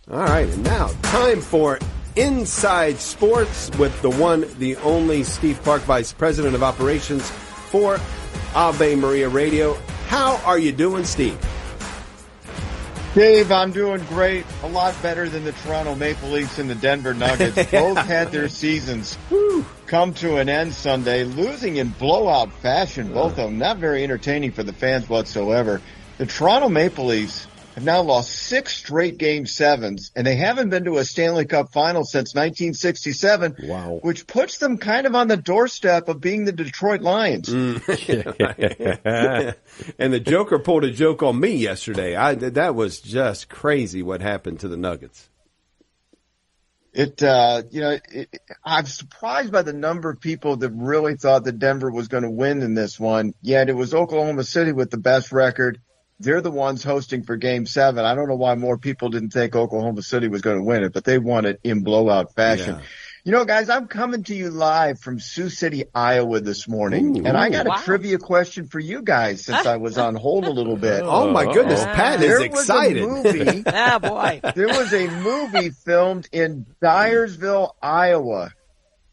All right, and now time for Inside Sports with the one, the only Steve Clarke, Vice President of Operations for Ave Maria Radio. How are you doing, Steve? Dave, I'm doing great. A lot better than the Toronto Maple Leafs and the Denver Nuggets. Both had their seasons come to an end Sunday, losing in blowout fashion, both of them. Not very entertaining for the fans whatsoever. The Toronto Maple Leafs have now lost 6 straight Game 7s, and they haven't been to a Stanley Cup final since 1967, which puts them kind of on the doorstep of being the Detroit Lions. And the Joker pulled a joke on me yesterday. That was just crazy what happened to the Nuggets. I'm surprised by the number of people that really thought that Denver was going to win in this one, yet it was Oklahoma City with the best record. They're the ones hosting for Game 7. I don't know why more people didn't think Oklahoma City was going to win it, but they won it in blowout fashion. Yeah. You know, guys, I'm coming to you live from Sioux City, Iowa this morning, and I got a trivia question for you guys since I was on hold a little bit. Oh, my goodness. Pat is excited. There was a movie filmed in Dyersville, Iowa.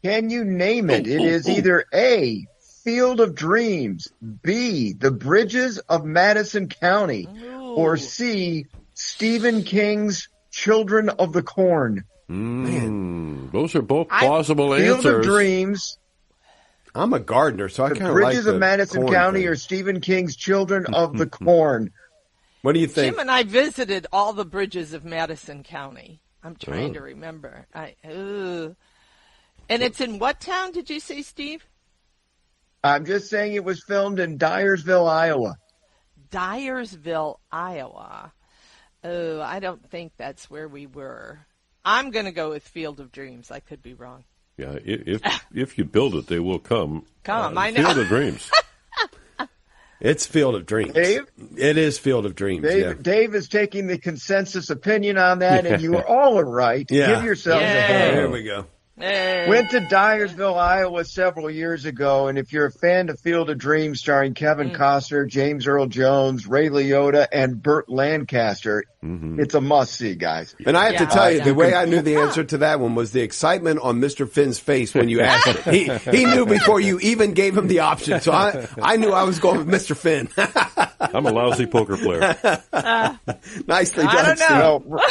Can you name it? It is either A, Field of Dreams, B, The Bridges of Madison County, or C, Stephen King's Children of the Corn. Man, those are both plausible answers. Field of Dreams. I'm a gardener, so I kind of like The Bridges of Madison County thing. Or Stephen King's Children of the Corn. What do you think? Jim and I visited all the bridges of Madison County. I'm trying to remember. And it's in what town, did you say, Steve? I'm just saying it was filmed in Dyersville, Iowa. Dyersville, Iowa. Oh, I don't think that's where we were. I'm going to go with Field of Dreams. I could be wrong. Yeah, if you build it, they will come. I know. Field of Dreams. It's Field of Dreams. Dave? It is Field of Dreams, Dave is taking the consensus opinion on that, and you are all right. Yeah. Give yourselves a hand. There we go. Hey. Went to Dyersville, Iowa several years ago, and if you're a fan of Field of Dreams starring Kevin Costner, James Earl Jones, Ray Liotta, and Burt Lancaster, it's a must-see, guys. And I have to tell you, the way I knew the answer to that one was the excitement on Mr. Finn's face when you asked it. He knew before you even gave him the option, so I knew I was going with Mr. Finn. I'm a lousy poker player. Nicely done, I don't know.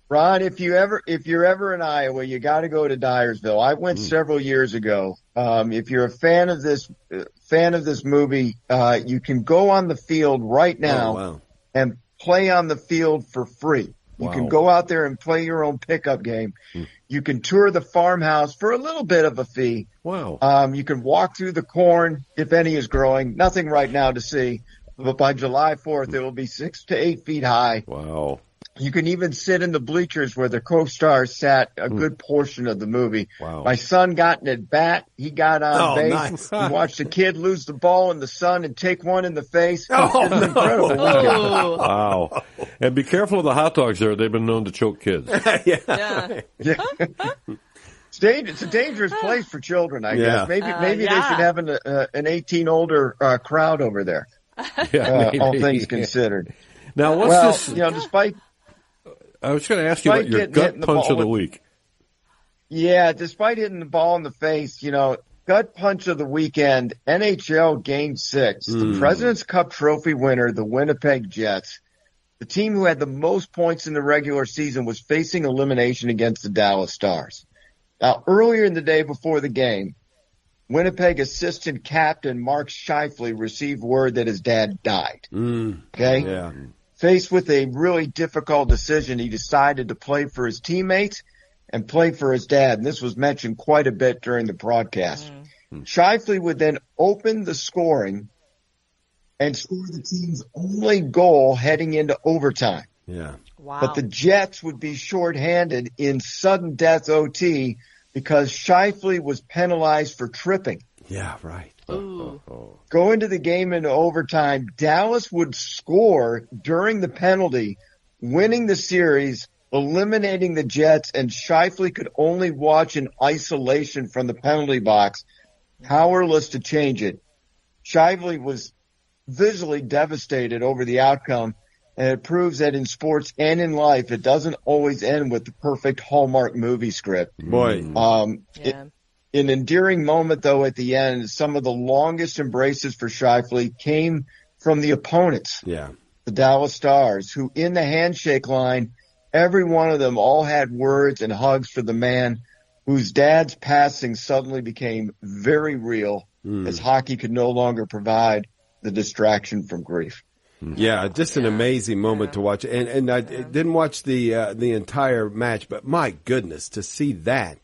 Ron, if you're ever in Iowa, you got to go to Dyersville. I went several years ago. If you're a fan of this movie, you can go on the field right now and play on the field for free. You can go out there and play your own pickup game. You can tour the farmhouse for a little bit of a fee. Wow. You can walk through the corn if any is growing. Nothing right now to see, but by July 4th, it will be 6 to 8 feet high. Wow. You can even sit in the bleachers where the co-stars sat a good portion of the movie. Wow. My son got in at bat. He got on base. Nice. He watched a kid lose the ball in the sun and take one in the face. Oh, It was an incredible weekend. Wow. And be careful of the hot dogs there. They've been known to choke kids. Yeah. It's a dangerous place for children, I guess. Maybe they should have an 18 older crowd over there. All things considered. Now, what's this? Despite I was going to ask you about your gut punch of the week. Yeah, despite hitting the ball in the face, gut punch of the weekend, NHL Game 6, the President's Cup trophy winner, the Winnipeg Jets, the team who had the most points in the regular season, was facing elimination against the Dallas Stars. Now, earlier in the day before the game, Winnipeg assistant captain Mark Scheifele received word that his dad died. Okay? Yeah. Faced with a really difficult decision, he decided to play for his teammates and play for his dad. And this was mentioned quite a bit during the broadcast. Scheifele would then open the scoring and score the team's only goal heading into overtime. Yeah. Wow. But the Jets would be shorthanded in sudden death OT because Scheifele was penalized for tripping. Yeah, right. Go into the game into overtime. Dallas would score during the penalty, winning the series, eliminating the Jets, and Scheifele could only watch in isolation from the penalty box, powerless to change it. Scheifele was visually devastated over the outcome, And it proves that in sports and in life, it doesn't always end with the perfect Hallmark movie script. Boy. An endearing moment, though, at the end, some of the longest embraces for Scheifele came from the opponents. Yeah. The Dallas Stars, who in the handshake line, every one of them all had words and hugs for the man whose dad's passing suddenly became very real as hockey could no longer provide the distraction from grief. Yeah, just an amazing moment to watch. And I didn't watch the entire match, but my goodness, to see that.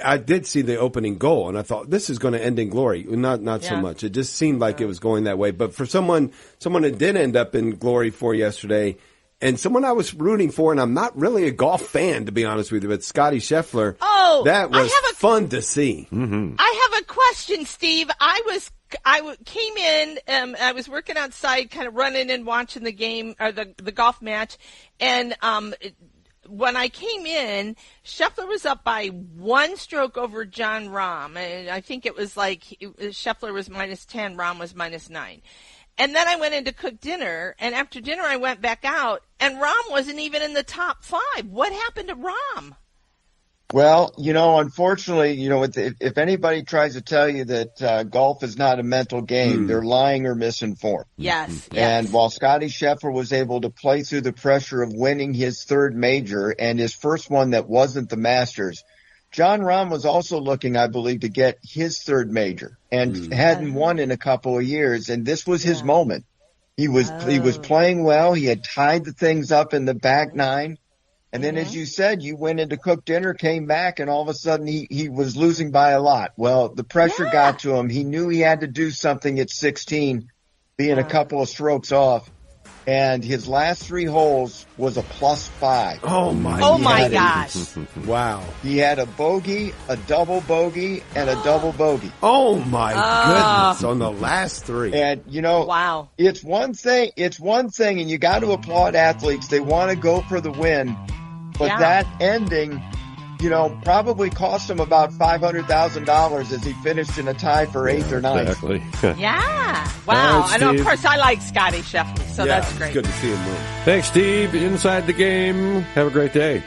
I did see the opening goal, and I thought, this is going to end in glory. Not so much. It just seemed like it was going that way. But for someone that did end up in glory for yesterday, and someone I was rooting for, and I'm not really a golf fan, to be honest with you, but Scotty Scheffler, that was fun to see. Mm-hmm. I have a question, Steve. I came in, I was working outside, kind of running and watching the game, or the golf match, and when I came in, Scheffler was up by 1 stroke over John Rahm. And I think it was like Scheffler was -10, Rahm was -9. And then I went in to cook dinner, and after dinner I went back out, and Rahm wasn't even in the top 5. What happened to Rahm? Well, unfortunately, if anybody tries to tell you that golf is not a mental game, they're lying or misinformed. Yes. And while Scotty Scheffler was able to play through the pressure of winning his 3rd major and his first one that wasn't the Masters, John Rahm was also looking, I believe, to get his 3rd major and hadn't won in a couple of years. And this was his moment. He was playing well. He had tied the things up in the back 9. And then, as you said, you went in to cook dinner, came back, and all of a sudden he was losing by a lot. Well, the pressure got to him. He knew he had to do something at 16, being a couple of strokes off. And his last 3 holes was a +5. Oh, my gosh. Wow. He had a bogey, a double bogey, and a double bogey. Oh, my goodness, on the last 3. And, wow. It's one thing, and you got to applaud athletes. They want to go for the win. But that ending, probably cost him about $500,000 as he finished in a tie for 8th or 9th. Exactly. Yeah. Wow. Right, I know, of course, I like Scotty Scheffler, so that's great. It's good to see him win. Thanks, Steve. Inside the game. Have a great day.